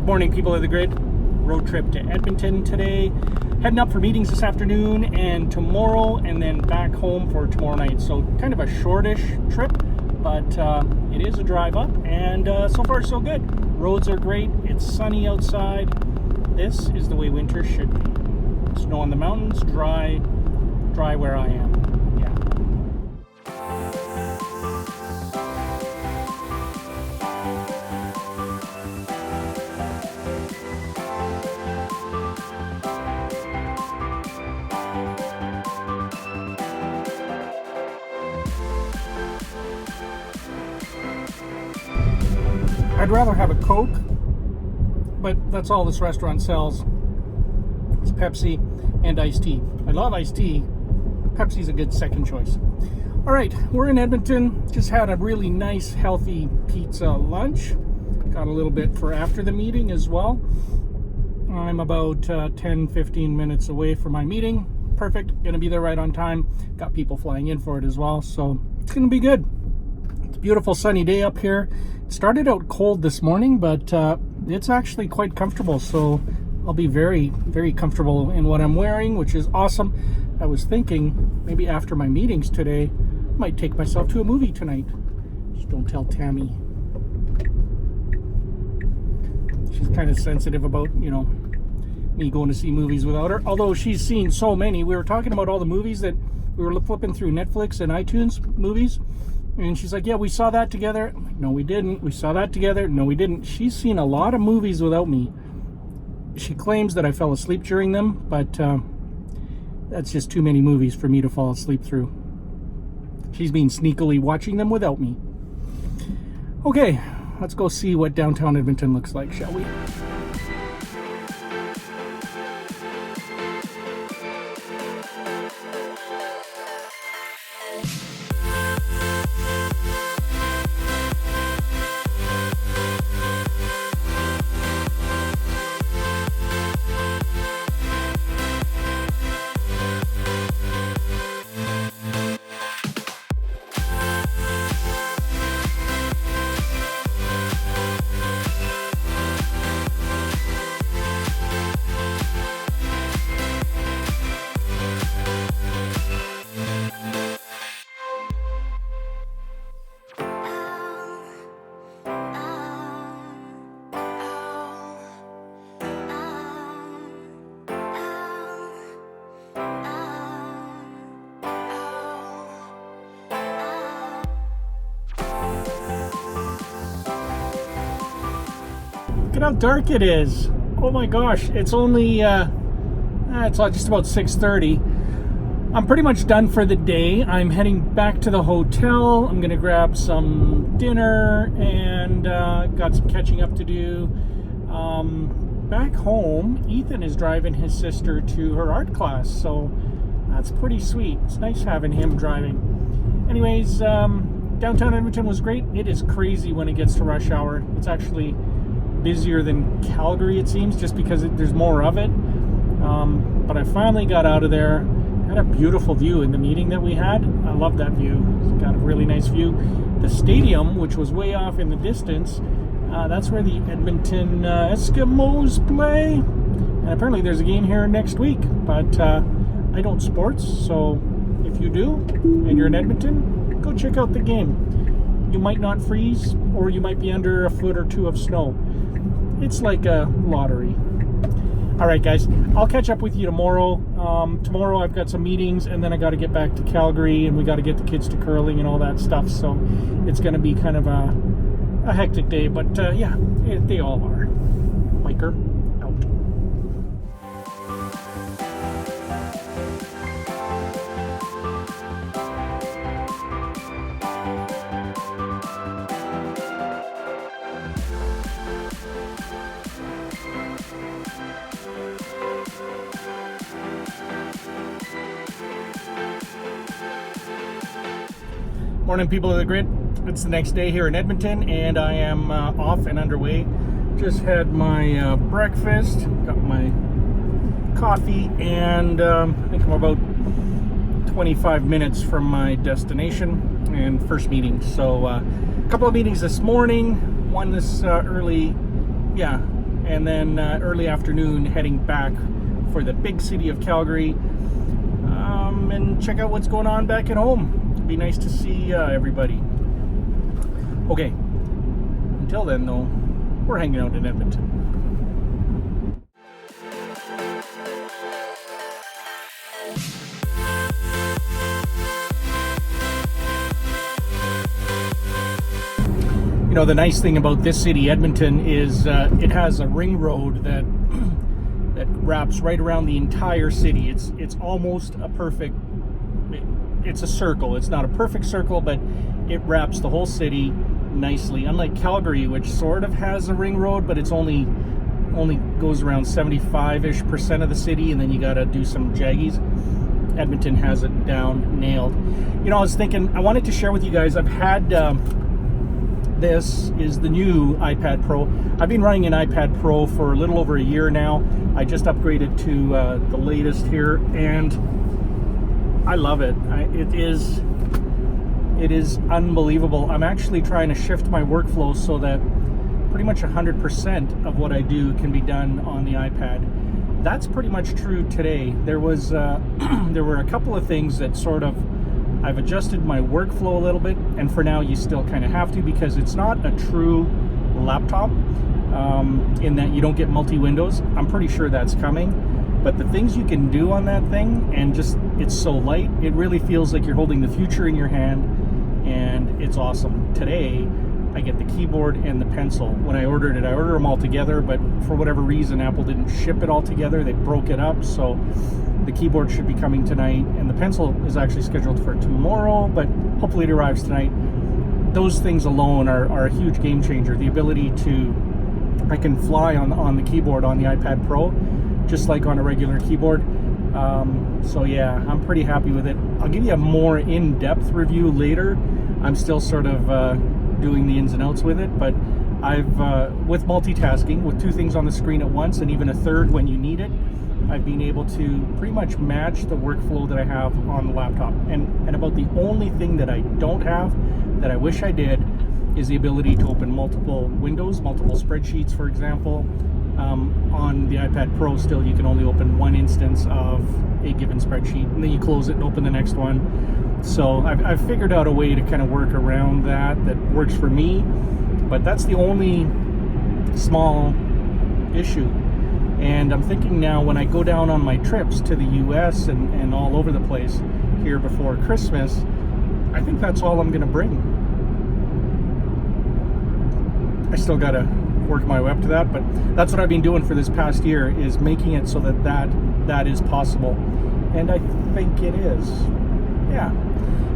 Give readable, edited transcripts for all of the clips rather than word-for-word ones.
Morning, people of the grid. Road trip to Edmonton today. Heading up for meetings this afternoon and tomorrow, and then back home for tomorrow night. So kind of a shortish trip, but it is a drive up, and so far so good. Roads are great. It's sunny outside. This is the way winter should be. Snow on the mountains, dry where I am. Yeah. I'd rather have a Coke, but that's all this restaurant sells. It's Pepsi and iced tea. I love iced tea. Pepsi's a good second choice. All right, we're in Edmonton. Just had a really nice, healthy pizza lunch. Got a little bit for after the meeting as well. I'm about 10-15 minutes away from my meeting. Perfect. Gonna be there right on time. Got people flying in for it as well, so it's gonna be good. It's a beautiful sunny day up here. It started out cold this morning, but it's actually quite comfortable, so I'll be very, very comfortable in what I'm wearing, which is awesome. I was thinking maybe after my meetings today, I might take myself to a movie tonight. Just don't tell Tammy. She's kind of sensitive about, me going to see movies without her. Although she's seen so many. We were talking about all the movies that we were flipping through Netflix and iTunes movies. And she's like, yeah, we saw that together. I'm like, no, we didn't. We saw that together. No, we didn't. She's seen a lot of movies without me. She claims that I fell asleep during them, but that's just too many movies for me to fall asleep through. She's been sneakily watching them without me. Okay, let's go see what downtown Edmonton looks like, shall we? Look at how dark it is. Oh my gosh, it's only it's just about 6:30. I'm pretty much done for the day. I'm heading back to the hotel. I'm gonna grab some dinner and got some catching up to do. Back home, Ethan is driving his sister to her art class, so that's pretty sweet. It's nice having him driving. Anyways, downtown Edmonton was great. It is crazy when it gets to rush hour. It's actually busier than Calgary, it seems, just because there's more of it. But I finally got out of there. Had a beautiful view in the meeting that we had. I love that view. It's got a really nice view. The stadium, which was way off in the distance, that's where the Edmonton Eskimos play. And apparently there's a game here next week. But I don't sports, so if you do and you're in Edmonton, go check out the game. You might not freeze, or you might be under a foot or two of snow. It's like a lottery. All right, guys, I'll catch up with you tomorrow. Tomorrow I've got some meetings, and then I got to get back to Calgary, and we got to get the kids to curling and all that stuff. So it's going to be kind of a hectic day, but yeah, they all are. Biker out. Morning, people of the grid. It's the next day here in Edmonton, and I am off and underway. Just had my breakfast, got my coffee, and I think I'm about 25 minutes from my destination and first meeting. So a couple of meetings this morning, one this early, and then early afternoon heading back for the big city of Calgary, and check out what's going on back at home. It'd be nice to see everybody. Okay, until then though, we're hanging out in Edmonton. You know, the nice thing about this city, Edmonton, is it has a ring road that wraps right around the entire city. It's almost a perfect, it's a circle. It's not a perfect circle, but it wraps the whole city nicely. Unlike Calgary, which sort of has a ring road, but it's only goes around 75-ish% of the city, and then you got to do some jaggies. Edmonton has it down, nailed. You know, I was thinking, I wanted to share with you guys, I've had, this is the new iPad Pro. I've been running an iPad Pro for a little over a year now. I just upgraded to the latest here, and I love it. It is unbelievable. I'm actually trying to shift my workflow so that pretty much 100% of what I do can be done on the iPad. That's pretty much true today. There were a couple of things that sort of I've adjusted my workflow a little bit, and for now you still kind of have to, because it's not a true laptop in that you don't get multi-windows. I'm pretty sure that's coming, but the things you can do on that thing, and just it's so light, it really feels like you're holding the future in your hand, and it's awesome. Today I get the keyboard and the pencil. When I ordered them all together, but for whatever reason Apple didn't ship it all together. They broke it up, so the keyboard should be coming tonight, and the pencil is actually scheduled for tomorrow, but hopefully it arrives tonight. Those things alone are a huge game changer. The ability I can fly on the keyboard on the iPad Pro, just like on a regular keyboard. So yeah, I'm pretty happy with it. I'll give you a more in-depth review later. I'm still sort of doing the ins and outs with it, but I've with multitasking, with two things on the screen at once, and even a third when you need it, I've been able to pretty much match the workflow that I have on the laptop. And about the only thing that I don't have, that I wish I did, is the ability to open multiple windows, multiple spreadsheets, for example. On the iPad Pro, still you can only open one instance of a given spreadsheet, and then you close it and open the next one. So I've figured out a way to kind of work around that works for me, but that's the only small issue. And I'm thinking now, when I go down on my trips to the US and all over the place here before Christmas, I think that's all I'm going to bring. I still got to work my way up to that, but that's what I've been doing for this past year, is making it so that is possible. And I think it is. Yeah.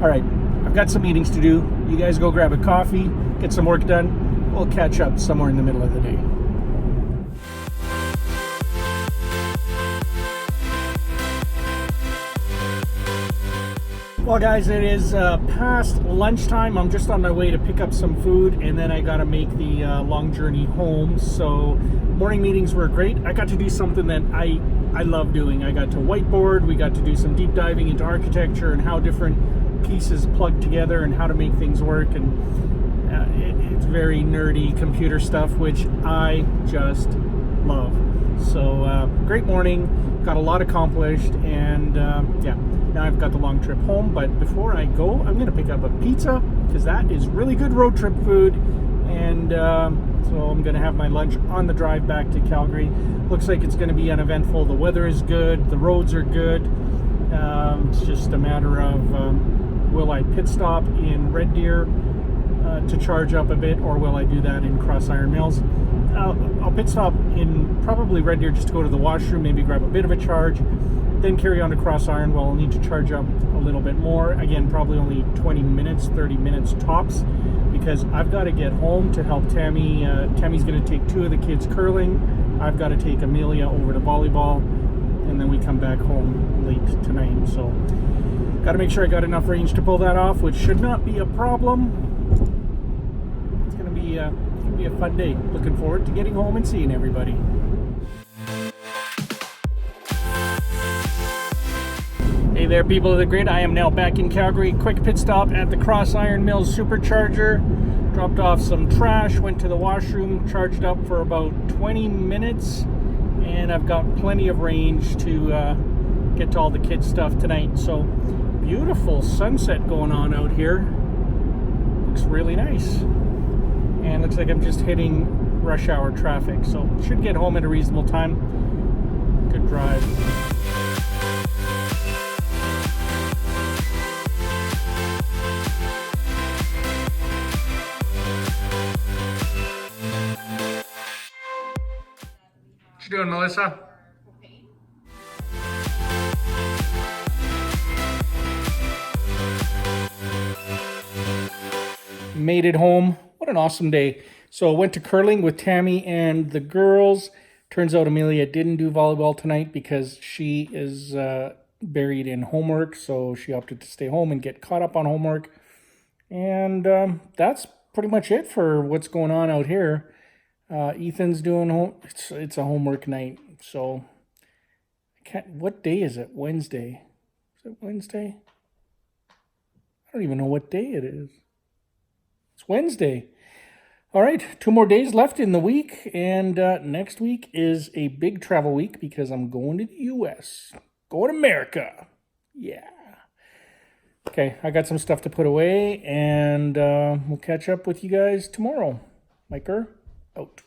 All right. I've got some meetings to do. You guys go grab a coffee, get some work done. We'll catch up somewhere in the middle of the day. Well guys, it is past lunchtime. I'm just on my way to pick up some food, and then I gotta make the long journey home. So morning meetings were great. I got to do something that I love doing. I got to whiteboard. We got to do some deep diving into architecture and how different pieces plug together and how to make things work. And it's very nerdy computer stuff, which I just love. So great morning, got a lot accomplished, and yeah, now I've got the long trip home. But before I go, I'm gonna pick up a pizza, because that is really good road trip food, and so I'm gonna have my lunch on the drive back to Calgary. Looks like it's gonna be uneventful. The weather is good, the roads are good. It's just a matter of will I pit stop in Red Deer to charge up a bit, or will I do that in Cross Iron Mills? I'll pit stop in probably Red Deer just to go to the washroom, maybe grab a bit of a charge, then carry on to Cross Iron. Well, I'll need to charge up a little bit more. Again, probably only 20 minutes, 30 minutes tops, because I've got to get home to help Tammy. Tammy's going to take two of the kids curling. I've got to take Amelia over to volleyball, and then we come back home late tonight. So got to make sure I got enough range to pull that off, which should not be a problem. It's going to be a fun day. Looking forward to getting home and seeing everybody. Hey there, people of the grid. I am now back in Calgary. Quick pit stop at the Cross Iron Mills Supercharger. Dropped off some trash, went to the washroom, charged up for about 20 minutes, and I've got plenty of range to get to all the kids' stuff tonight. So, beautiful sunset going on out here. Looks really nice. And looks like I'm just hitting rush hour traffic, so should get home at a reasonable time. Good drive. What you doing, Melissa? Made it home. What an awesome day. So I went to curling with Tammy and the girls. Turns out Amelia didn't do volleyball tonight because she is buried in homework, so she opted to stay home and get caught up on homework. And that's pretty much it for what's going on out here. Ethan's doing home. It's a homework night, so I can't. What day is it? Wednesday. Is it Wednesday? I don't even know what day it is. It's Wednesday. All right, 2 more days left in the week, and next week is a big travel week because I'm going to the U.S. Going to America. Yeah. Okay, I got some stuff to put away, and we'll catch up with you guys tomorrow. Miker, out.